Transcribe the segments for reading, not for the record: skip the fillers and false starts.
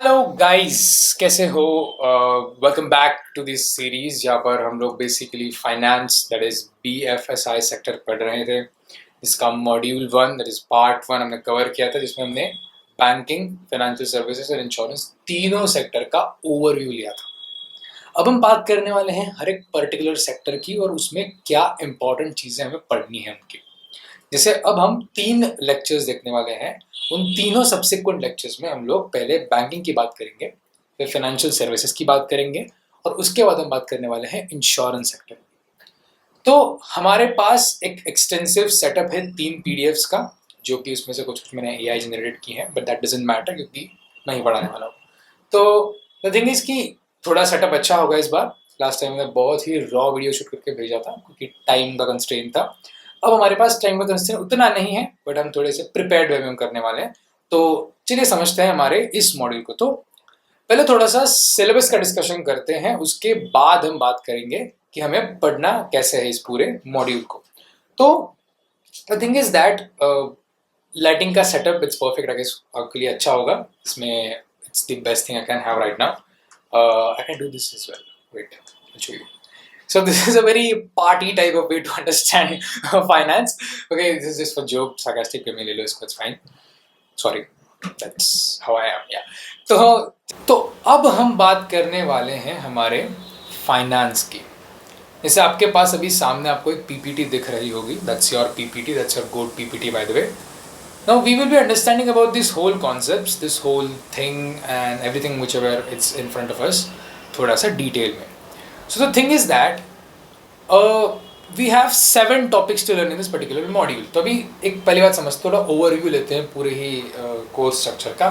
Hello guys, कैसे हो? Welcome back to this series जहाँ पर हम लोग basically finance that is BFSI sector पढ़ रहे थे। इसका मॉड्यूल 1 दैट इज पार्ट 1 हमने कवर किया था, जिसमें हमने बैंकिंग, फाइनेंशियल सर्विसेज और इंश्योरेंस तीनों सेक्टर का ओवरव्यू लिया था। अब हम बात करने वाले हैं हर एक पर्टिकुलर सेक्टर की और उसमें क्या इंपॉर्टेंट चीज़ें हमें पढ़नी है उनकी। जैसे अब हम 3 लेक्चर्स देखने वाले हैं। उन तीनों सब्सिक्वेंट लेक्चर्स में हम लोग पहले बैंकिंग की बात करेंगे, फिर फाइनेंशियल सर्विसेज की बात करेंगे और उसके बाद हम बात करने वाले हैं इंश्योरेंस सेक्टर। तो हमारे पास एक एक्सटेंसिव सेटअप है 3 PDFs का, जो कि उसमें से कुछ मैंने AI जनरेट की है, बट दैट डजंट मैटर क्योंकि मैं ही पढ़ाने वाला हूँ। तो द थिंग इज कि थोड़ा सेटअप अच्छा होगा इस बार। लास्ट टाइम मैं बहुत ही रॉ वीडियो शूट करके भेजा था क्योंकि टाइम का कंस्ट्रेंट था। अब हमारे पास टाइम का कंस्ट्रेंट उतना नहीं है, बट हम थोड़े से प्रिपेयर्ड वे में हम करने वाले हैं। तो चलिए समझते हैं हमारे इस मॉड्यूल को। तो पहले थोड़ा सा सिलेबस का डिस्कशन करते हैं, उसके बाद हम बात करेंगे कि हमें पढ़ना कैसे है इस पूरे मॉड्यूल को। तो the thing is that lighting का setup it's perfect, I guess आपके लिए अच्छा होगा। इसमें it's the best thing I can have right now. I can do this as well. Wait, I'll show you. So this is a very party type of way to understand finance. Okay, this is just for joke, sarcastic way में ले लो इसको, it's fine. Sorry, that's how I am. Yeah. तो अब हम बात करने वाले हैं हमारे फाइनेंस की। जैसे आपके पास अभी सामने आपको एक PPT दिख रही होगी, that's your PPT, that's your good PPT by the way. Now we will be understanding about this whole concepts, this whole thing and everything whichever it's in front of us, थोड़ा सा detail में. So the thing is that we have 7 topics to learn in this particular module. तो अभी एक पहली बात समझते, थोड़ा ओवरव्यू लेते हैं पूरे ही कोर्स स्ट्रक्चर का,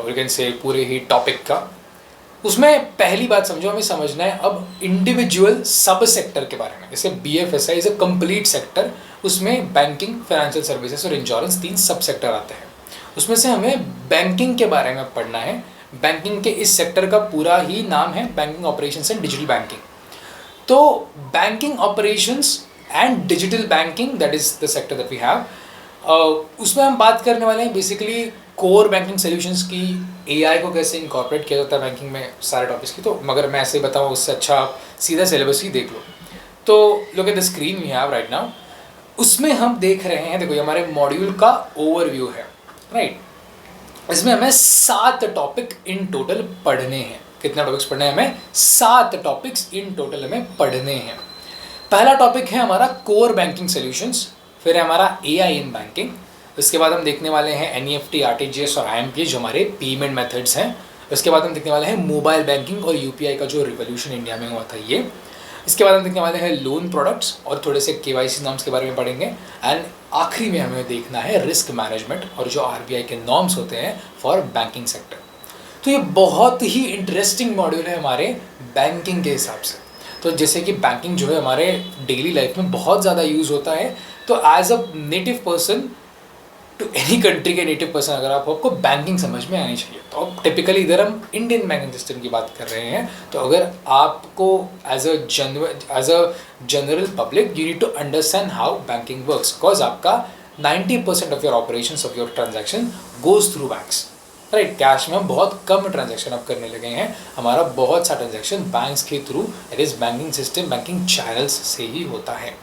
यू कैन से पूरे ही टॉपिक का। उसमें पहली बात समझो, हमें समझना है अब इंडिविजुअल सब सेक्टर के बारे में। जैसे BFSI is a complete sector, उसमें बैंकिंग, फाइनेंशियल सर्विसेज और इंश्योरेंस 3 सब सेक्टर आते हैं। उसमें से हमें बैंकिंग के बारे में पढ़ना है। बैंकिंग के इस सेक्टर का पूरा ही नाम है banking operations and digital banking. तो banking operations and digital banking that is the sector that we have. उसमें हम बात करने वाले हैं बेसिकली कोर बैंकिंग सॉल्यूशंस की, AI को कैसे इनकॉर्पोरेट किया जाता है बैंकिंग में, सारे टॉपिक्स की। तो मगर मैं ऐसे ही बताऊँ उससे अच्छा आप सीधा सिलेबस ही देख लो। तो look at the screen we have right now. उसमें हम देख रहे हैं, देखो ये हमारे मॉड्यूल का ओवरव्यू है, राइट। इसमें हमें 7 टॉपिक इन टोटल पढ़ने हैं। कितने टॉपिक्स पढ़ने हैं हमें? 7 टॉपिक्स इन टोटल हमें पढ़ने हैं। पहला टॉपिक है हमारा कोर बैंकिंग सॉल्यूशंस, फिर है हमारा AI इन बैंकिंग। उसके बाद हम देखने वाले हैं NEFT, RTGS और IMPS जो हमारे पेमेंट मेथड्स हैं। उसके बाद हम देखने वाले हैं मोबाइल बैंकिंग और UPI का जो रिवोल्यूशन इंडिया में हुआ था ये। इसके बाद हम देखने वाले हैं लोन प्रोडक्ट्स और थोड़े से KYC नॉर्म्स के बारे में पढ़ेंगे। एंड आखिरी में हमें देखना है रिस्क मैनेजमेंट और जो RBI के नॉर्म्स होते हैं फॉर बैंकिंग सेक्टर। तो ये बहुत ही इंटरेस्टिंग मॉड्यूल है हमारे बैंकिंग के हिसाब से। तो जैसे कि बैंकिंग जो है हमारे डेली लाइफ में बहुत ज़्यादा यूज़ होता है, तो as a native person to any country के नेटिव पर्सन अगर आपको बैंकिंग समझ में आनी चाहिए। तो अब टिपिकली इधर हम इंडियन बैंकिंग सिस्टम की बात कर रहे हैं। तो अगर आपको as a general public you need to understand how banking works, because आपका 90% of your operation of your transaction goes through banks, right. Cash में हम बहुत कम ट्रांजैक्शन अब करने लगे हैं। हमारा बहुत सा ट्रांजैक्शन बैंक्स के through, that is banking system, banking channels से ही होता है।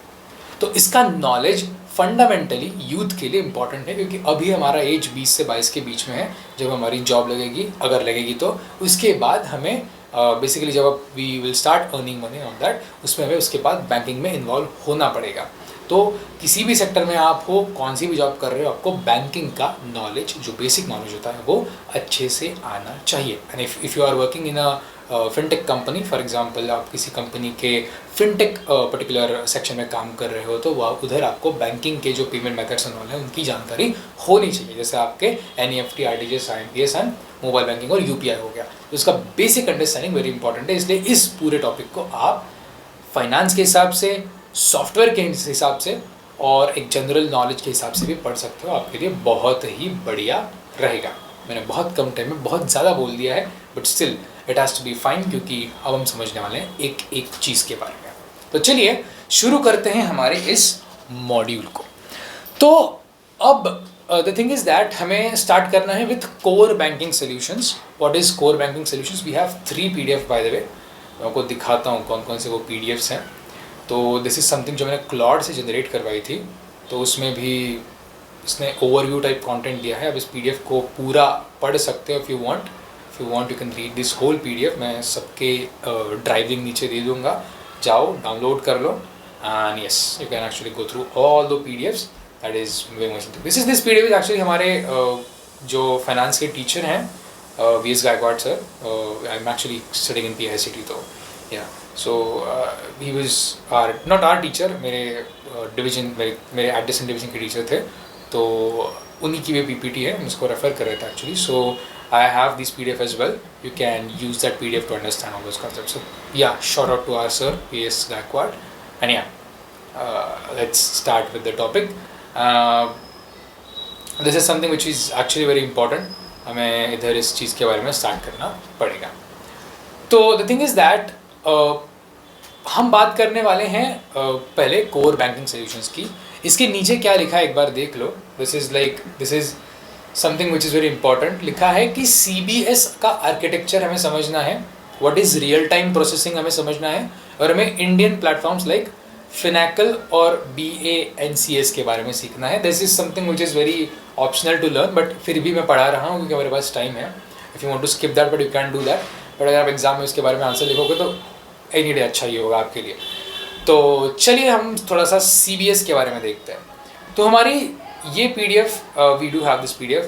तो इसका नॉलेज फंडामेंटली यूथ के लिए इम्पॉर्टेंट है, क्योंकि अभी हमारा एज 20 से 22 के बीच में है। जब हमारी जॉब लगेगी, अगर लगेगी तो उसके बाद हमें बेसिकली जब we will start earning money on that, उसमें हमें उसके बाद बैंकिंग में इन्वॉल्व होना पड़ेगा। तो किसी भी सेक्टर में आप हो, कौन सी भी जॉब कर रहे हो, आपको बैंकिंग का नॉलेज, जो बेसिक नॉलेज होता है वो अच्छे से आना चाहिए। And if you are working in a fintech company, for example आप किसी company K fintech particular section में काम कर रहे हो, तो वह उधर आपको बैंकिंग के जो पेमेंट मेथड्स एंड हैं उनकी जानकारी होनी चाहिए। जैसे आपके NEFT, RTGS, IMPS and mobile banking और UPI हो गया, तो उसका बेसिक अंडरस्टैंडिंग वेरी इंपॉर्टेंट है। इसलिए इस पूरे टॉपिक को आप फाइनेंस के हिसाब से, सॉफ्टवेयर के हिसाब से और एक जनरल नॉलेज के हिसाब से भी पढ़ सकते हो। आपके लिए बहुत ही बढ़िया रहेगा। मैंने बहुत कम टाइम में बहुत ज़्यादा बोल दिया है, but still it has to be fine, क्योंकि अब हम समझने वाले हैं एक एक चीज़ के बारे में। तो चलिए शुरू करते हैं हमारे इस मॉड्यूल को। तो अब द थिंग इज़ दैट हमें स्टार्ट करना है with core banking solutions. What is core banking solutions? We have 3 PDF by the way. मैं आपको दिखाता हूँ कौन कौन से वो PDFs हैं. तो दिस इज़ समथिंग जो मैंने क्लॉड से जनरेट करवाई थी, तो उसमें भी इसने ओवरव्यू टाइप कंटेंट दिया है. अब इस PDF को पूरा पढ़ सकते हो if you want you can read this whole PDF. मैं सबके ड्राइव लिंक नीचे दे दूँगा, जाओ डाउनलोड कर लो and yes you can actually go through all the PDFs. That is very much. This PDF is actually हमारे जो फाइनेंस के टीचर हैं VS Gaikwad sir. I am actually studying in PICT. तो या so he was our not our teacher, मेरे division मेरे एडिसन division के टीचर थे. तो उन्हीं की भी PPT है, मैं उसको रेफर कर रहा था actually. So I have this PDF as well. You can use that PDF to understand all those concepts. So yeah, shout out to our sir PS Gaikwad. And yeah, let's start with the topic. This is something which is actually very important. हमें इधर इस चीज़ के बारे में start करना पड़ेगा. तो the thing is that हम बात करने वाले हैं पहले कोर बैंकिंग सॉल्यूशंस की. इसके नीचे क्या लिखा है एक बार देख लो. This is something which is very important. लिखा है कि CBS का आर्किटेक्चर हमें समझना है, what is real time processing हमें समझना है, और हमें इंडियन प्लेटफॉर्म्स लाइक फिनैकल और BANCS के बारे में सीखना है. This is something which is very optional to learn, but फिर भी मैं पढ़ा रहा हूँ क्योंकि मेरे पास टाइम है. If you want to skip that but you can do that. But अगर आप एग्जाम में इसके बारे में आंसर लिखोगे तो एनी डे अच्छा ही होगा आपके लिए. तो चलिए हम थोड़ा सा CBS के बारे में देखते हैं. तो हमारी ये PDF, we do have this PDF.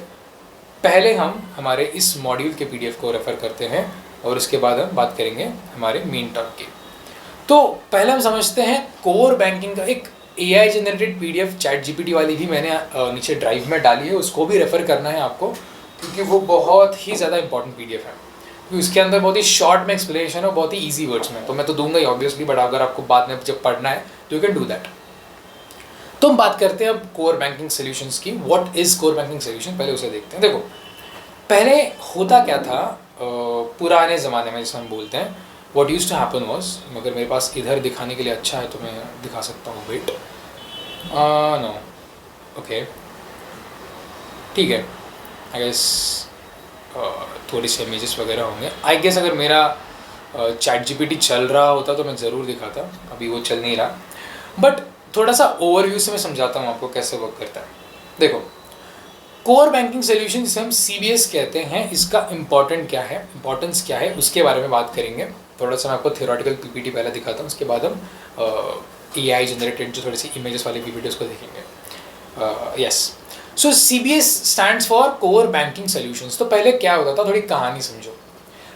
पहले हम हमारे इस मॉड्यूल के PDF को रेफ़र करते हैं और उसके बाद हम बात करेंगे हमारे मेन टॉप की. तो पहले हम समझते हैं कोर बैंकिंग का एक AI जनरेटेड PDF ChatGPT वाली भी मैंने नीचे ड्राइव में डाली है, उसको भी रेफ़र करना है आपको क्योंकि वो बहुत ही ज़्यादा इंपॉर्टेंट PDF है. क्योंकि उसके अंदर बहुत ही शॉर्ट में एक्सप्लेनेशन है, बहुत ही ईजी वर्ड्स में. तो मैं तो दूंगा ही ऑब्वियसली, बट अगर आपको बाद में जब पढ़ना है तो यू कैन डू दैट. तो हम बात करते हैं अब कोर बैंकिंग सॉल्यूशंस की. What is core banking solution, पहले उसे देखते हैं. देखो पहले होता क्या था पुराने ज़माने में, जिसे हम बोलते हैं what used to happen was, मगर मेरे पास इधर दिखाने के लिए अच्छा है तो मैं दिखा सकता हूँ. वेट नो ओके ठीक है. आई गेस थोड़ी सी इमेजेस वगैरह होंगे. आई गेस अगर मेरा ChatGPT चल रहा होता तो मैं ज़रूर दिखाता, अभी वो चल नहीं रहा. बट थोड़ा सा ओवरव्यू से मैं समझाता हूँ आपको कैसे वर्क करता है. देखो कोर बैंकिंग सोल्यूशन जिसे हम CBS कहते हैं, इसका इम्पोर्टेंस क्या है उसके बारे में बात करेंगे. थोड़ा सा मैं आपको थियोरेटिकल PPT पहले दिखाता हूँ, उसके बाद हम AI जनरेटेड जो थोड़ी सी इमेजेस वाली PPT उसको देखेंगे. Yes so CBS stands for core banking solutions. तो पहले क्या होता था, थोड़ी कहानी समझो.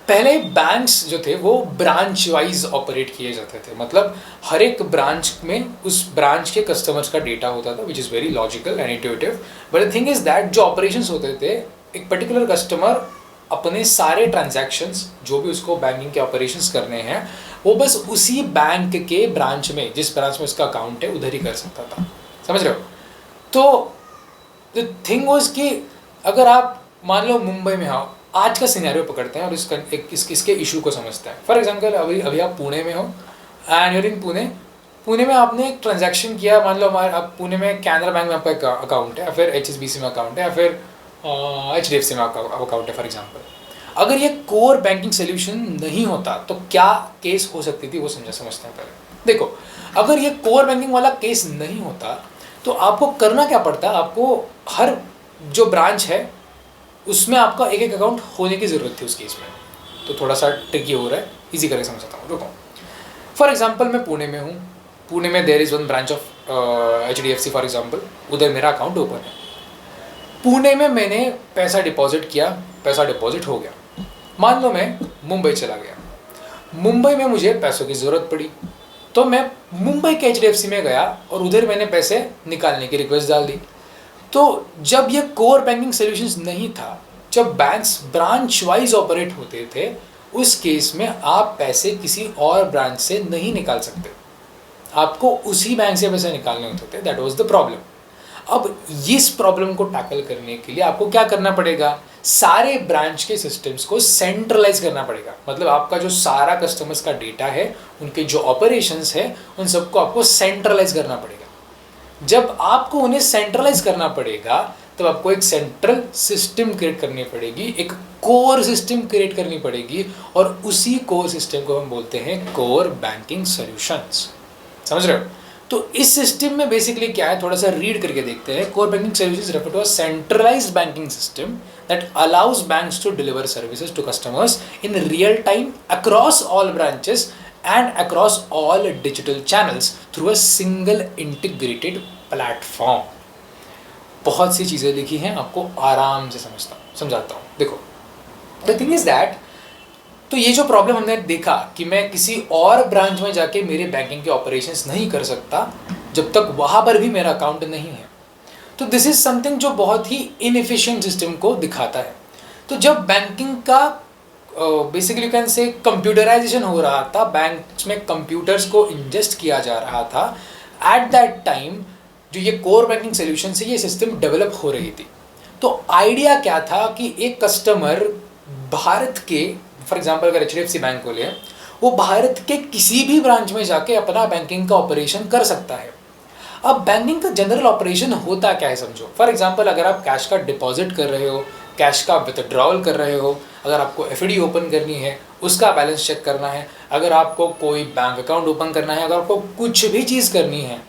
पहले बैंक्स जो थे वो ब्रांच वाइज ऑपरेट किए जाते थे. मतलब हर एक ब्रांच में उस ब्रांच के कस्टमर्स का डेटा होता था, विच is very logical and intuitive. But the thing is that जो ऑपरेशंस होते थे, एक पर्टिकुलर कस्टमर अपने सारे ट्रांजैक्शंस जो भी उसको बैंकिंग के ऑपरेशंस करने हैं वो बस उसी बैंक के ब्रांच में, जिस ब्रांच में उसका अकाउंट है उधर ही कर सकता था. समझ रहे हो? तो द थिंग वाज कि अगर आप मान लो मुंबई में हो, आज का सिनेरियो पकड़ते हैं और इसके इशू को समझते हैं. फॉर एग्जांपल अभी आप पुणे में हो एंड यूर इन पुणे में आपने एक ट्रांजैक्शन किया. मान लो आप पुणे में कैनरा बैंक में आपका अकाउंट है, या फिर HSBC में अकाउंट है, या फिर HDFC में अकाउंट है फॉर एग्जांपल. अगर ये कोर बैंकिंग सोल्यूशन नहीं होता तो क्या केस हो सकती थी वो समझते हैं पहले. देखो अगर ये कोर बैंकिंग वाला केस नहीं होता तो आपको करना क्या पड़ता, आपको हर जो ब्रांच है उसमें आपका एक एक अकाउंट होने की ज़रूरत थी उस केस में. तो थोड़ा सा ट्रिकी हो रहा है, इजी करके समझाता हूँ. रुको फॉर एग्जांपल मैं पुणे में हूँ. पुणे में there is one branch of HDFC for example, उधर मेरा अकाउंट ओपन है. पुणे में मैंने पैसा डिपॉजिट किया, पैसा डिपॉजिट हो गया. मान लो मैं मुंबई चला गया, मुंबई में मुझे पैसों की ज़रूरत पड़ी तो मैं मुंबई के HDFC में गया और उधर मैंने पैसे निकालने की रिक्वेस्ट डाल दी. तो जब ये कोर बैंकिंग सॉल्यूशंस नहीं था, जब बैंक्स ब्रांच वाइज ऑपरेट होते थे, उस केस में आप पैसे किसी और ब्रांच से नहीं निकाल सकते, आपको उसी बैंक से पैसे निकालने होते थे. That was the problem. अब इस प्रॉब्लम को टैकल करने के लिए आपको क्या करना पड़ेगा, सारे ब्रांच के सिस्टम्स को सेंट्रलाइज करना पड़ेगा. मतलब आपका जो सारा कस्टमर्स का डेटा है, उनके जो ऑपरेशंस है, उन सबको आपको सेंट्रलाइज करना पड़ेगा. जब आपको उन्हें सेंट्रलाइज करना पड़ेगा तब आपको एक सेंट्रल सिस्टम क्रिएट करनी पड़ेगी, एक कोर सिस्टम क्रिएट करनी पड़ेगी, और उसी कोर सिस्टम को हम बोलते हैं कोर बैंकिंग सॉल्यूशंस। समझ रहे हो? तो इस सिस्टम में बेसिकली क्या है, थोड़ा सा रीड करके देखते हैं। Core banking services refer to a centralised banking system that allows banks to deliver services to customers in real time across all branches and across all digital channels through a single integrated platform। बहुत सी चीज़ें लिखी हैं, आपको आराम से समझाता हूँ। देखो, द थिंग इज दैट, तो ये जो प्रॉब्लम हमने देखा कि मैं किसी और ब्रांच में जाके मेरे बैंकिंग के ऑपरेशंस नहीं कर सकता जब तक वहाँ पर भी मेरा अकाउंट नहीं है, तो दिस इज समथिंग जो बहुत ही इनएफिशिएंट सिस्टम को दिखाता है। तो जब बैंकिंग का बेसिकली कैन से कंप्यूटराइजेशन हो रहा था, बैंक में कंप्यूटर्स को इंजेस्ट किया जा रहा था, एट दैट टाइम जो ये कोर बैंकिंग सोल्यूशन से ये सिस्टम डेवलप हो रही थी। तो आइडिया क्या था कि एक कस्टमर भारत के, फॉर एग्जांपल अगर HDFC बैंक को ले, वो भारत के किसी भी ब्रांच में जाके अपना बैंकिंग का ऑपरेशन कर सकता है। अब बैंकिंग का जनरल ऑपरेशन होता क्या है समझो। फॉर एग्जांपल अगर आप कैश का डिपॉजिट कर रहे हो, कैश का विथड्रॉल कर रहे हो, अगर आपको FD ओपन करनी है, उसका बैलेंस चेक करना है, अगर आपको कोई बैंक अकाउंट ओपन करना है, अगर आपको कुछ भी चीज़ करनी है,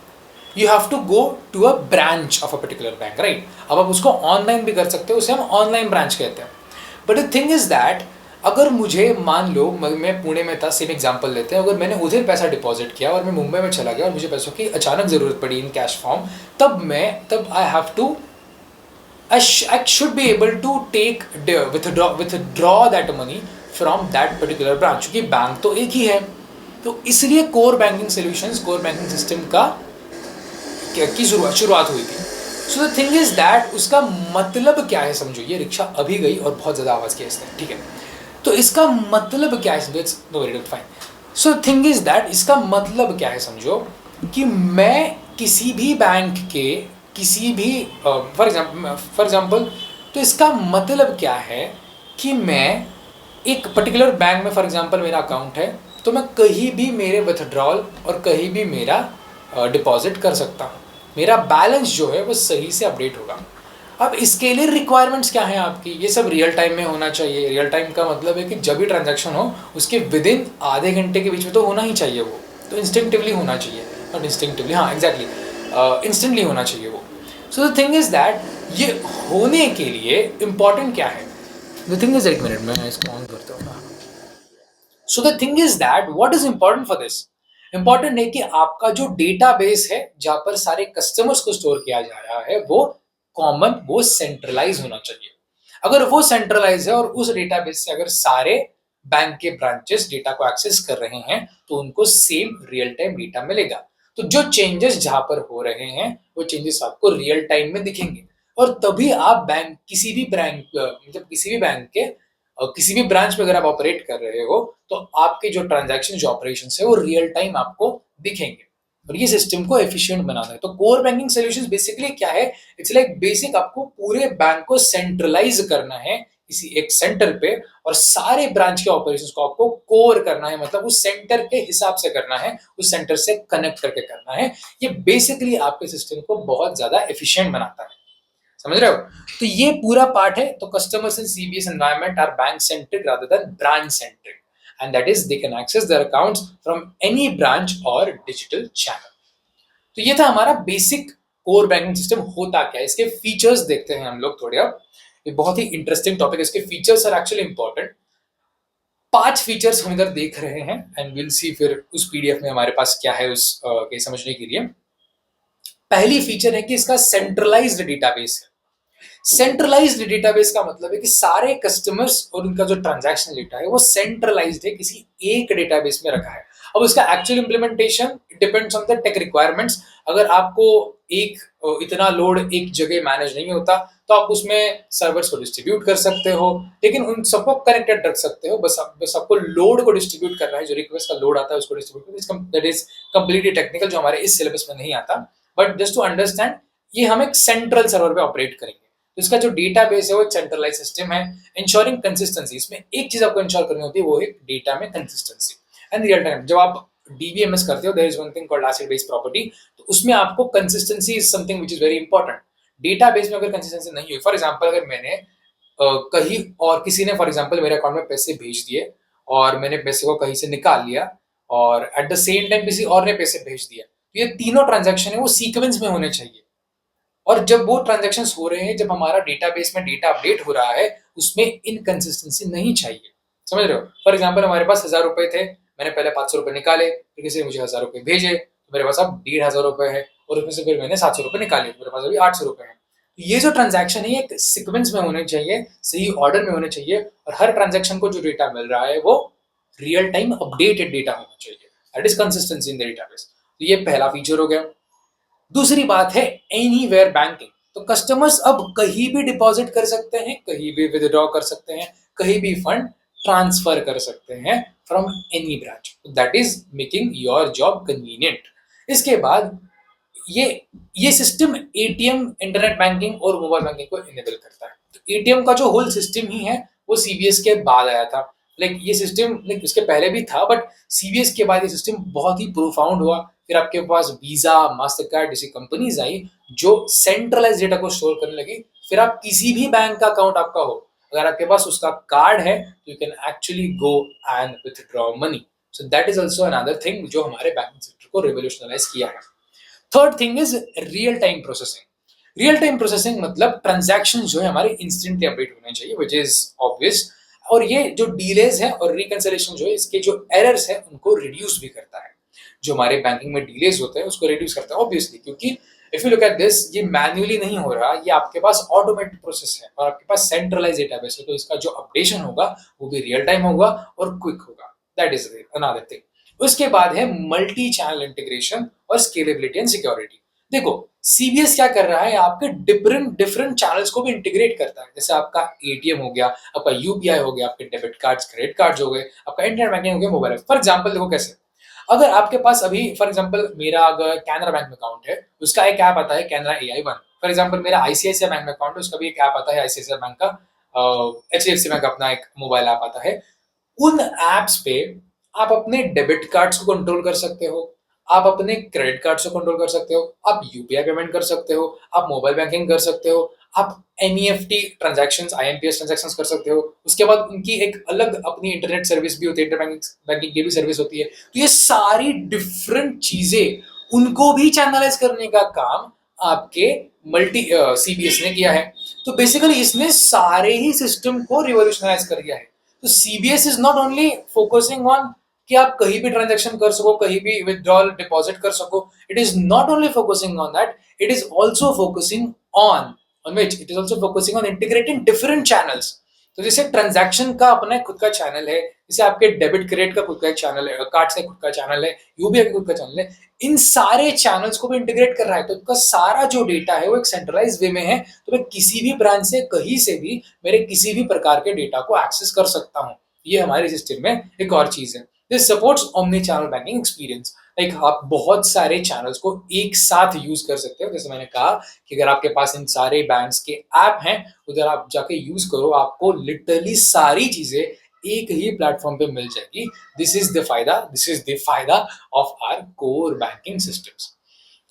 you have to go to a branch of a particular bank, right. अब आप उसको ऑनलाइन भी कर सकते हो, उसे हम ऑनलाइन ब्रांच कहते हैं। But the thing is that, अगर मुझे मान लो मैं पुणे में था, सेम एग्जांपल लेते हैं, अगर मैंने उधर पैसा डिपॉजिट किया और मैं मुंबई में चला गया और मुझे पैसों की अचानक ज़रूरत पड़ी इन कैश फॉर्म, तब I have to I should be able to withdraw that money from that particular branch, क्योंकि बैंक तो एक ही है। तो इसलिए core banking solutions, core banking system की शुरुआत हुई थी। So the thing is that, उसका मतलब क्या है समझो। ये रिक्शा अभी गई और बहुत ज़्यादा आवाज़ किया इसने, ठीक है। तो इसका मतलब क्या है समझो, it's very fine. So the thing is that, इसका मतलब क्या है समझो कि मैं किसी भी बैंक के किसी भी फॉर एग्जांपल, तो इसका मतलब क्या है कि मैं एक पर्टिकुलर बैंक में, फॉर एग्जांपल मेरा अकाउंट है, तो मैं कहीं भी मेरे विथड्रॉल और कहीं भी मेरा डिपॉजिट कर सकता हूँ। मेरा बैलेंस जो है वो सही से अपडेट होगा। अब इसके लिए रिक्वायरमेंट्स क्या हैं आपकी, ये सब रियल टाइम में होना चाहिए। रियल टाइम का मतलब है कि जब भी ट्रांजैक्शन हो उसके विदिन आधे घंटे के बीच में तो होना ही चाहिए वो, तो इंस्टिंक्टिवली होना चाहिए, नॉट इंस्टिंक्टिवली, हाँ एग्जैक्टली, इंस्टेंटली होना चाहिए वो। So the thing is that, ये होने के लिए इम्पॉर्टेंट क्या है। द थिंग इज, एक मिनट में इसको ऑन करता हूँ। So the thing is that, what is important for this, important है कि आपका जो डेटाबेस है जहां पर सारे कस्टमर्स को स्टोर किया जा रहा है वो कॉमन, वो सेंट्रलाइज होना चाहिए। अगर वो सेंट्रलाइज है और उस डेटाबेस से अगर सारे बैंक के ब्रांचेस डेटा को एक्सेस कर रहे हैं तो उनको सेम रियल टाइम डेटा मिलेगा। तो जो चेंजेस जहां पर हो रहे हैं वो चेंजेस आपको रियल टाइम में दिखेंगे, और तभी आप बैंक किसी भी बैंक के किसी भी ब्रांच में अगर आप ऑपरेट कर रहे हो तो आपके जो ट्रांजैक्शन, जो ऑपरेशन है वो रियल टाइम आपको दिखेंगे, और ये सिस्टम को एफिशिएंट बनाता है। तो कोर बैंकिंग सॉल्यूशंस बेसिकली क्या है, इट्स लाइक बेसिक, आपको पूरे बैंक को सेंट्रलाइज करना है किसी एक सेंटर पे, और सारे ब्रांच के ऑपरेशंस को आपको कोर करना है, मतलब उस सेंटर के हिसाब से करना है, उस सेंटर से कनेक्ट करके करना है। ये बेसिकली आपके सिस्टम को बहुत ज्यादा एफिशिएंट बनाता है। समझ रहे हो? तो ये पूरा पार्ट है। तो customers in CBS environment are bank centric rather than branch centric, and that is they can access their accounts from any branch or digital channel। तो ये था हमारा बेसिक कोर बैंकिंग सिस्टम होता क्या है। इसके फीचर्स देखते हैं हम लोग थोड़े। अब ये बहुत ही इंटरेस्टिंग टॉपिक है, इसके features are actually important. 5 features हम इधर देख रहे हैं एंड विल सी फिर उस PDF में हमारे पास क्या है उस के समझने के लिए। पहली फीचर है कि इसका सेंट्रलाइज्ड डेटाबेस है। सेंट्रलाइज्ड डेटाबेस का मतलब है कि सारे कस्टमर्स और उनका जो ट्रांजैक्शन डेटा है वो सेंट्रलाइज्ड है, किसी एक डेटाबेस में रखा है। अब उसका actual implementation depends on the tech requirements. अगर आपको एक इतना लोड एक जगह मैनेज नहीं होता तो आप उसमें सर्वर्स को डिस्ट्रीब्यूट कर सकते हो, लेकिन उन सबको कनेक्टेड रख सकते हो। बस आपको लोड को डिस्ट्रीब्यूट करना है, जो रिक्वेस्ट का लोड आता है उसको डिस्ट्रीब्यूट करना। दैट इज कंप्लीटली टेक्निकल, जो हमारे इस सिलेबस में नहीं आता, बट जस्ट टू अंडरस्टैंड, ये हम एक सेंट्रल सर्वर पे ऑपरेट करेंगे। तो इसका जो डेटाबेस है वो एक सेंट्रलाइज सिस्टम है, इंश्योरिंग कंसिस्टेंसी। इसमें एक चीज आपको इंश्योर करनी होती है, वो है डेटा में कंसिस्टेंसी एंड रियल टाइम। जब आप DBMS करते हो, there is one thing called acid based property, तो उसमें आपको consistency is something which is very important. Database में अगर कंसिस्टेंसी नहीं हुई, फॉर एग्जांपल अगर मैंने कहीं और किसी ने फॉर एग्जांपल मेरे अकाउंट में पैसे भेज दिए और मैंने पैसे को कहीं से निकाल लिया और एट द सेम टाइम किसी और ने पैसे भेज दिया, तो ये तीनों ट्रांजैक्शन है वो सीक्वेंस में होने चाहिए। और जब वो ट्रांजेक्शन हो रहे हैं, जब हमारा डेटाबेस में डेटा अपडेट हो रहा है, उसमें इनकंसिस्टेंसी नहीं चाहिए। समझ रहे हो? फॉर एग्जाम्पल हमारे पास 1000 रुपए थे, मैंने पहले 500 रुपए निकाले, फिर किसी ने मुझे 1000 रुपए भेजे, तो मेरे पास अब 1500 रुपए है, और उसमें से फिर मैंने 700 रुपए निकाले, तो मेरे पास अभी 800 रुपए है। तो ये जो ट्रांजैक्शन है एक सिक्वेंस में होने चाहिए, सही ऑर्डर में होने चाहिए, और हर ट्रांजैक्शन को जो डेटा मिल रहा है वो रियल टाइम अपडेटेड डेटा होना चाहिए। That is consistency in the database. तो ये पहला फीचर हो गया। दूसरी बात है एनीवेयर बैंकिंग। तो कस्टमर्स अब कहीं भी डिपॉजिट कर सकते हैं, कहीं भी विदड्रॉ कर सकते हैं, कहीं भी फंड ट्रांसफर कर सकते हैं from any branch. That is making your job convenient. इसके बाद ये ये सिस्टम एटीएम, इंटरनेट बैंकिंग और मोबाइल बैंकिंग को इनेबल करता है। तो एटीएम का जो होल सिस्टम ही है वो सीबीएस के बाद आया था। लाइक ये सिस्टम लाइक उसके पहले भी था, बट सीबीएस के बाद ये सिस्टम बहुत ही प्रोफाउंड हुआ। फिर आपके पास वीजा, मास्टर कार्ड जैसी कंपनीज आई जो सेंट्रलाइज डेटा को स्टोर करने लगी। फिर आप किसी भी बैंक का अकाउंट आपका हो, अगर आपके पास उसका कार्ड है तो you can actually go and withdraw money. So that is also another thing जो हमारे बैंकिंग सेक्टर को रिवोल्यूशनलाइज किया है। Third thing is real time processing. Real time processing मतलब ट्रांजैक्शन जो है हमारे इंस्टेंटली अपडेट होने चाहिए, विच इज ऑब्वियस। और ये जो डिलेज है और रिकंसिलेशन जो है, इसके जो एरर्स है उनको रिड्यूस भी करता है। जो हमारे बैंकिंग में डिलेज होते हैं उसको रिड्यूस करता है ऑब्वियसली, क्योंकि if you look at this, ये मैन्युअली नहीं हो रहा, ये आपके पास ऑटोमेटिक प्रोसेस है और आपके पास सेंट्रलाइज डेटाबेस है, तो इसका जो अपडेशन होगा वो भी रियल टाइम होगा और क्विक होगा। That is another thing. उसके बाद है मल्टी चैनल इंटीग्रेशन और स्केलेबिलिटी एंड सिक्योरिटी। देखो सीबीएस क्या कर रहा है, आपके डिफरेंट डिफरेंट चैनल्स को भी इंटीग्रेट करता है। जैसे आपका एटीएम हो गया, आपका यूपीआई हो गया, आपके डेबिट कार्ड्स, क्रेडिट कार्ड्स हो गए, आपका इंटरनेट बैंकिंग हो गया, मोबाइल। फॉर एग्जांपल देखो कैसे, अगर आपके पास अभी फॉर एग्जांपल मेरा अगर कैनरा बैंक में अकाउंट है, उसका एक ऐप आता है कैनरा AI1। फॉर एग्जांपल मेरा आईसीआईसीआई बैंक में अकाउंट है, उसका भी एक ऐप आता है आईसीआईसीआई बैंक का, एचडीएफसी बैंक अपना एक मोबाइल ऐप आता है। उन एप्स पे आप अपने डेबिट कार्ड्स को कंट्रोल कर सकते हो, आप अपने क्रेडिट कार्ड्स को कंट्रोल कर सकते हो, आप यूपीआई पेमेंट कर सकते हो, आप मोबाइल बैंकिंग कर सकते हो, आप एनईएफटी ट्रांजैक्शंस, आईएमपीएस ट्रांजैक्शंस कर सकते हो। उसके बाद उनकी एक अलग अपनी इंटरनेट सर्विस भी होती है, इंटरनेट बैंकिंग की भी सर्विस होती है। तो ये सारी डिफरेंट चीजें उनको भी चैनलाइज करने का काम आपके मल्टी सीबीएस ने किया है। तो बेसिकली इसने सारे ही सिस्टम को रिवॉल्यूशनाइज कर दिया है। तो CBS is not only focusing on कि आप कहीं भी ट्रांजैक्शन कर सको, कहीं भी विथड्रॉल डिपॉजिट कर सको। It is not only focusing on that, it is also focusing on which it is also focusing on integrating different channels. तो जैसे ट्रांजैक्शन का अपना खुद का चैनल है, जैसे आपके डेबिट क्रेडिट का खुद का एक चैनल है, कार्ड का खुद का चैनल है, यूबीआई का खुद का चैनल है, इन सारे चैनल्स को भी इंटीग्रेट कर रहा है। तो उसका सारा जो डेटा है वो एक सेंट्रलाइज वे में है, तो मैं किसी भी ब्रांच से कहीं से भी मेरे किसी भी प्रकार के डेटा को एक्सेस कर सकता हूँ। ये हमारे सिस्टम में एक और चीज है। This supports omni channel banking experience. Like आप बहुत सारे चैनल्स को एक साथ यूज कर सकते हो। जैसे मैंने कहा कि अगर आपके पास इन सारे बैंक्स के ऐप हैं, उधर आप जाके यूज करो, आपको लिटरली सारी चीजें एक ही प्लेटफॉर्म पे मिल जाएगी। दिस इज द फायदा of our core banking systems.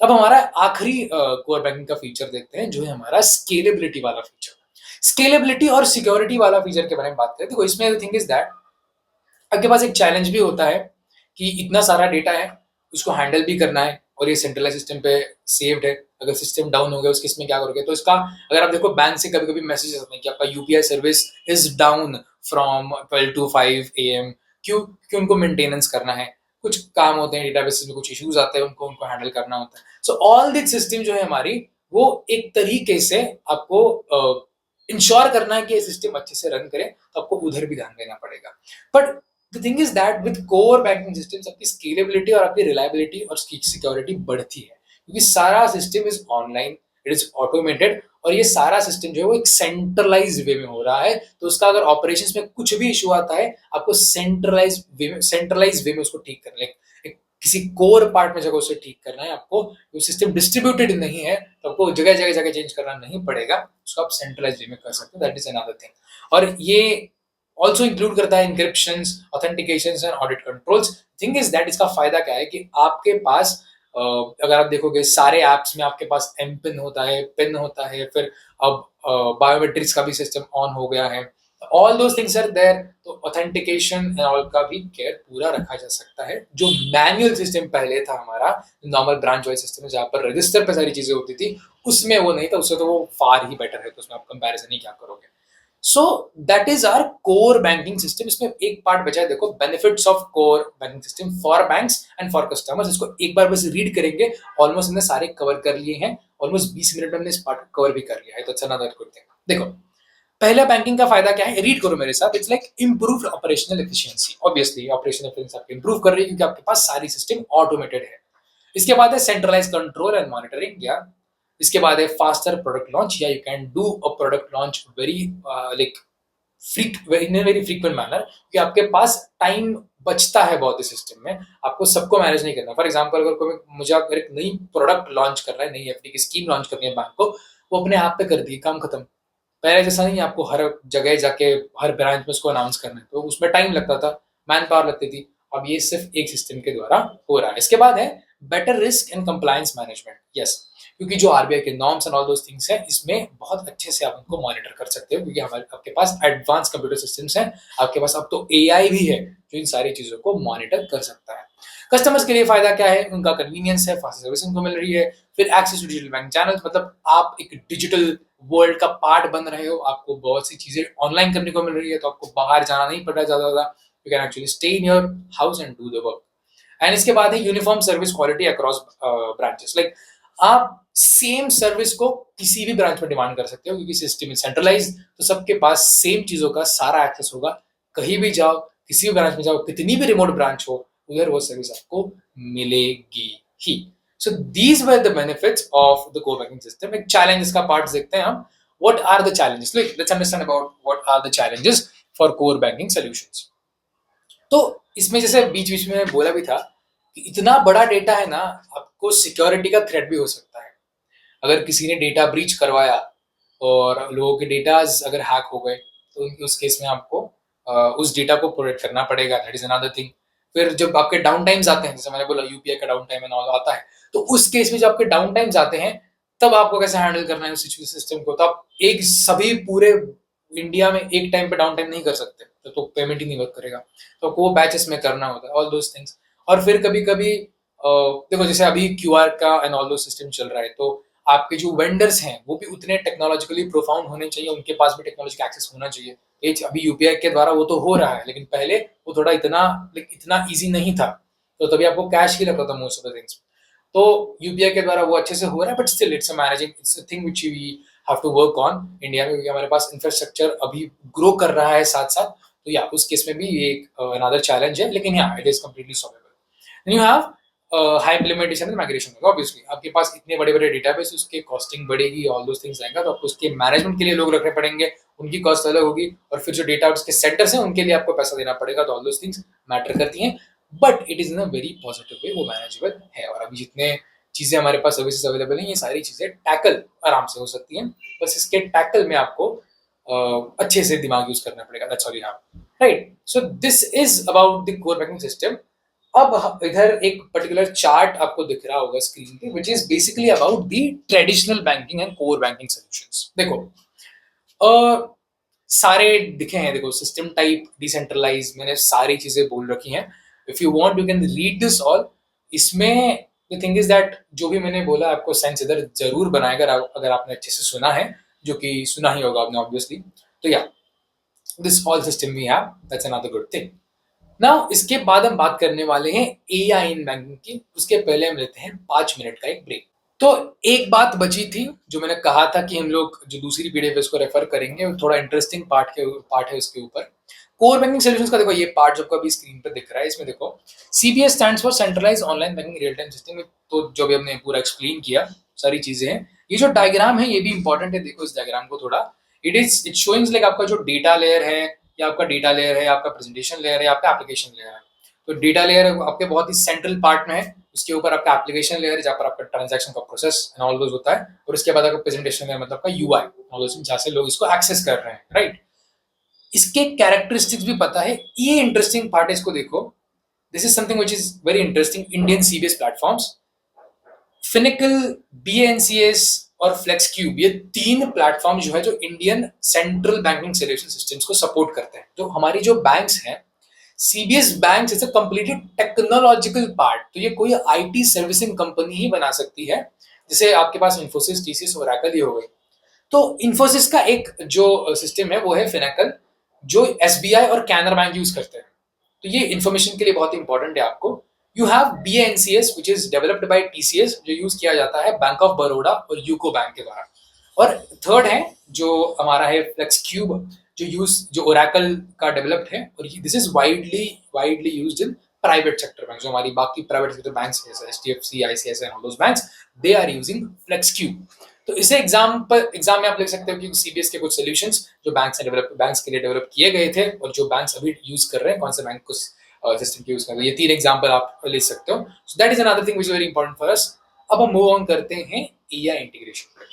अब हमारा आखिरी कोर बैंकिंग का फीचर देखते हैं, जो है हमारा स्केलेबिलिटी वाला फीचर। स्केलेबिलिटी और सिक्योरिटी वाला फीचर के बारे में बात करें, देखो इसमें द थिंग इज दैट आपके पास एक चैलेंज भी होता है कि इतना सारा डेटा है, उसको हैंडल भी करना है, और ये सेंट्रलाइज सिस्टम पे सेव्ड है। अगर सिस्टम डाउन हो गया उस केस में क्या करोगे? तो इसका अगर आप देखो बैंक से कभी कभी मैसेज आते हैं कि आपका UPI service is down from 12 to 5 AM। क्यों? क्योंकि उनको मेंटेनेंस करना है, कुछ काम होते हैं डेटाबेस में, कुछ इश्यूज आते हैं, उनको उनको हैंडल करना होता है। सो ऑल दिस सिस्टम जो है हमारी, वो एक तरीके से आपको इंश्योर करना है कि ये सिस्टम अच्छे से रन करे, तो आपको उधर भी ध्यान देना पड़ेगा। But the thing is that with core banking systems आपकी स्केलेबिलिटी और आपकी रिलायबिलिटी और सिक्योरिटी बढ़ती है, क्योंकि सारा system is online, it is automated, और ये सारा सिस्टम जो है वो एक सेंट्रलाइज वे में हो रहा है। तो उसका अगर ऑपरेशंस में कुछ भी इशू आता है, आपको सेंट्रलाइज वे में उसको ठीक करना है। किसी कोर पार्ट में जगह उसे ठीक करना है आपको। वो सिस्टम डिस्ट्रीब्यूटेड नहीं है, तो आपको जगह जगह जगह चेंज करना नहीं पड़ेगा, उसको आप सेंट्रलाइज वे में कर सकते हो। That is another thing. और ये ऑल्सो इंक्लूड करता है encryption, authentication and audit controls. Thing is that इसका फायदा क्या है कि आपके पास अगर आप देखोगे सारे एप्स में आपके पास एम पिन होता है, पिन होता है, फिर अब बायोमेट्रिक्स का भी सिस्टम ऑन हो गया है, all those things are there. तो ऑथेंटिकेशन एंड ऑल का भी केयर पूरा रखा जा सकता है। जो मैनुअल सिस्टम पहले था हमारा, नॉर्मल ब्रांच वाइज सिस्टम है जहाँ पर रजिस्टर पे सारी चीजें होती थी, उसमें वो नहीं था, उससे तो वो फार ही बेटर है, तो उसमें आप कंपैरिजन ही क्या करोगे। So that is our core banking system. इसमें एक पार्ट बचा है, देखो, benefits of core banking system for banks and for customers. इसको एक बार बस रीड करेंगे, ऑलमोस्ट हमने सारे कवर कर लिए हैं, ऑलमोस्ट 20 मिनट में हमने इस पार्ट को कवर भी कर लिया है, तो अच्छा ना गुड थिंग। देखो, पहला बैंकिंग का फायदा क्या है, रीड करो मेरे साथ। It's like improved operational efficiency. Obviously operational efficiency आपकी इंप्रूव कर रही है क्योंकि आपके पास सारी सिस्टम ऑटोमेटेड है। इसके बाद है सेंट्रलाइज कंट्रोल एंड मॉनिटरिंग, या इसके बाद है फास्टर प्रोडक्ट लॉन्च, या you can do a product launch very like in a very frequent manner, कि आपके पास टाइम बचता है बहुत इस सिस्टम में, आपको सबको मैनेज नहीं करना। फॉर एग्जांपल, अगर कोई मुझे अगर एक नई प्रोडक्ट लॉन्च कर रहा है, नई एफडी की स्कीम लॉन्च करनी है बैंक को, वो अपने आप पे कर दी, काम खत्म। पहले जैसा नहीं, आपको हर जगह जाके हर ब्रांच में उसको अनाउंस करना है, तो उसमें टाइम लगता था, मैन पावर लगती थी। अब ये सिर्फ एक सिस्टम के द्वारा हो रहा है। इसके बाद है better risk and compliance management. Yes, क्योंकि जो आरबीआई के norms and all those things हैं, इसमें बहुत अच्छे से आप उनको मॉनिटर कर सकते हो, क्योंकि हमारे आपके पास एडवांस कंप्यूटर सिस्टम्स हैं, आपके पास अब तो एआई भी है जो इन सारी चीजों को मॉनिटर कर सकता है। कस्टमर्स के लिए फायदा क्या है, उनका कन्वीनियंस है, फास्ट सर्विस उनको मिल रही है, फिर access to digital bank channel, मतलब आप एक डिजिटल वर्ल्ड का पार्ट बन रहे हो, आपको बहुत सी चीजें ऑनलाइन करने को मिल रही है, तो आपको बाहर जाना नहीं पड़ रहा ज्यादा, you can actually stay in your house and do the work. And इसके बाद है uniform service quality across branches. Like आप सेम सर्विस को किसी भी ब्रांच में डिमांड कर सकते हो, क्योंकि सिस्टम इज सेंट्रलाइज, तो सबके पास सेम चीजों का सारा एक्सेस होगा। कहीं भी जाओ, किसी भी ब्रांच में जाओ, कितनी भी रिमोट ब्रांच हो, उधर वो सर्विस आपको मिलेगी ही। So these were the benefits of the core banking system. एक चैलेंजेस का पार्ट देखते हैं हम। What are the challenges? Let's understand about what are the challenges for core banking solutions. तो इसमें जैसे बीच बीच में बोला भी था कि इतना बड़ा डेटा है ना, आपको सिक्योरिटी का थ्रेट भी हो सकता है। अगर किसी ने डेटा ब्रीच करवाया और लोगों के डेटाज अगर हैक हो गए, तो उस केस में आपको उस डेटा को प्रोटेक्ट करना पड़ेगा। That is another thing. फिर जब आपके डाउन टाइम्स आते हैं, जैसे मैंने बोला यूपीआई का डाउन टाइम एंड ऑल आता है, तो उस केस में जब आपके डाउन टाइम्स आते हैं, तब आपको कैसे हैंडल करना है उस सिस्टम को। तो आप एक सभी पूरे इंडिया में एक टाइम पे डाउन टाइम नहीं कर सकते, तो पेमेंट ही नहीं वर्क करेगा, तो आपको वो बैचेस में करना होता है, ऑल दोज थिंग्स। और फिर कभी कभी देखो, जैसे अभी क्यूआर का एंड ऑल दोज सिस्टम चल रहा है, तो आपके जो वेंडर्स हैं वो भी उतने टेक्नोलॉजिकली प्रोफाउंड होने चाहिए, उनके पास भी टेक्नोलॉजी का एक्सेस होना चाहिए। ये अभी यूपीआई के द्वारा वो तो हो रहा है, लेकिन पहले वो थोड़ा इतना इजी नहीं था, तो तभी आपको कैश ही लगता था मोस्ट ऑफ द थिंग्स। तो यूपीआई के द्वारा वो अच्छे से हो रहा है, but still it's a managing, it's a thing which we have to work on India में, क्योंकि हमारे पास इंफ्रास्ट्रक्चर अभी ग्रो कर रहा है साथ साथ। तो या उस केस में भी ये एक अनदर चैलेंज है, लेकिन yeah it is completely solvable. You have high implementation and migration होगा। ऑब्वियसली आपके पास इतने बड़े बड़े डेटाबेस, उसके कॉस्टिंग बढ़ेगी, ऑल दोस थिंग्स आएगा, तो आपको उसके मैनेजमेंट के लिए लोग रखने पड़ेंगे, उनकी कॉस्ट अलग होगी, और फिर जो डेटा उसके सेंटर्स हैं उनके लिए आपको पैसा देना पड़ेगा, तो ऑल दोस थिंग्स मैटर करती हैं। But it is in a very positive way, वो मैनेजेबल है। और अभी जितने चीजें हमारे पास सर्विसेज अवेलेबल हैं, ये सारी चीजें टैकल आराम से हो सकती हैं, बस इसके टैकल में आपको अच्छे से दिमाग यूज करना पड़ेगा। That's all you have, right? So this is about the core banking system. अब इधर एक पर्टिकुलर चार्ट आपको दिख रहा होगा स्क्रीन पे, which is basically about the traditional banking and core banking solutions. देखो, सारे दिखे हैं, देखो, सिस्टम टाइप, डिसेंट्रलाइज, मैंने सारी चीजें बोल रखी हैं। If you want you can read this all. इसमें द थिंग इज दैट जो भी मैंने बोला आपको सेंस इधर जरूर बनाएगा, अगर आपने अच्छे से सुना है, जो कि सुना ही होगा आपने ऑब्वियसली। तो yeah this all system we have, that's another good thing. Now इसके बाद हम बात करने वाले हैं एआई इन बैंकिंग की। उसके पहले हम लेते हैं 5 मिनट का एक ब्रेक। तो एक बात बची थी जो मैंने कहा था कि हम लोग जो दूसरी पीडीएफ है उसको रेफर करेंगे, थोड़ा इंटरेस्टिंग पार्ट है उसके ऊपर। कोर बैंकिंग सॉल्यूशंस का देखो, ये पार्ट जो अभी स्क्रीन पर दिख रहा है, इसमें देखो CBS stands for centralize online banking real time system. तो जो भी हमने पूरा एक्सप्लेन किया, सारी चीजें हैं। ये जो डायग्राम है ये भी इंपॉर्टेंट है, देखो इस डायग्राम को थोड़ा। इट शोइंग लाइक आपका जो डेटा लेयर है, या आपका डेटा लेयर है, आपका प्रेजेंटेशन लेयर है, आपका एप्लीकेशन लेयर है। तो डेटा लेयर आपके बहुत ही सेंट्रल पार्ट में है, उसके ऊपर आपका एप्लीकेशन लेयर है जहाँ पर आपका ट्रांजैक्शन का प्रोसेस एंड ऑल दोज होता है, और उसके बाद आपका प्रेजेंटेशन लेयर मतलब का यूआई, जहाँ से लोग इसको एक्सेस कर रहे हैं, राइट? इसके कैरेक्टरिस्टिक्स भी पता है। ये इंटरेस्टिंग पार्ट है, इसको देखो। This is something which is very interesting. Indian CBS platforms, Finacle, BANCS और फ्लेक्स क्यूब, ये 3 प्लेटफॉर्म जो है जो Indian central banking solution systems को सपोर्ट करते हैं। तो हमारी जो बैंक्स हैं, CBS bank is a completely technological part. तो ये कोई IT सर्विसिंग कंपनी ही बना सकती है, जैसे आपके पास इन्फोसिस, TCS, ओरेकल ही हो गई। तो इन्फोसिस का एक जो सिस्टम है वो है फिनेकल, जो SBI और कैनरा बैंक यूज करते हैं। तो ये इन्फॉर्मेशन के लिए बहुत इंपॉर्टेंट है आपको। You have BANCS which is developed by TCS, जो यूज किया जाता है बैंक ऑफ बड़ौदा और यूको बैंक के द्वारा। और थर्ड है जो हमारा है फ्लेक्स क्यूब, जो ओरेकल का डेवलप्ड है, और this is widely used in private sector bank. जो हमारी बाकी प्राइवेट सेक्टर बैंक्स जैसे HDFC, ICICI and all those banks, they are using Flexcube. तो इसे एग्जाम में आप लिख सकते हो कि CBS के कुछ सॉल्यूशंस जो बैंक्स के लिए डेवलप किए गए थे, और जो बैंक्स अभी यूज कर रहे हैं, कौन से बैंक को सिस्टम की यूज कर रहे हैं, ये 3 एग्जांपल आप ले सकते हो। सो that is another thing which is very important for us. अब हम मूव ऑन करते हैं EI इंटीग्रेशन पर।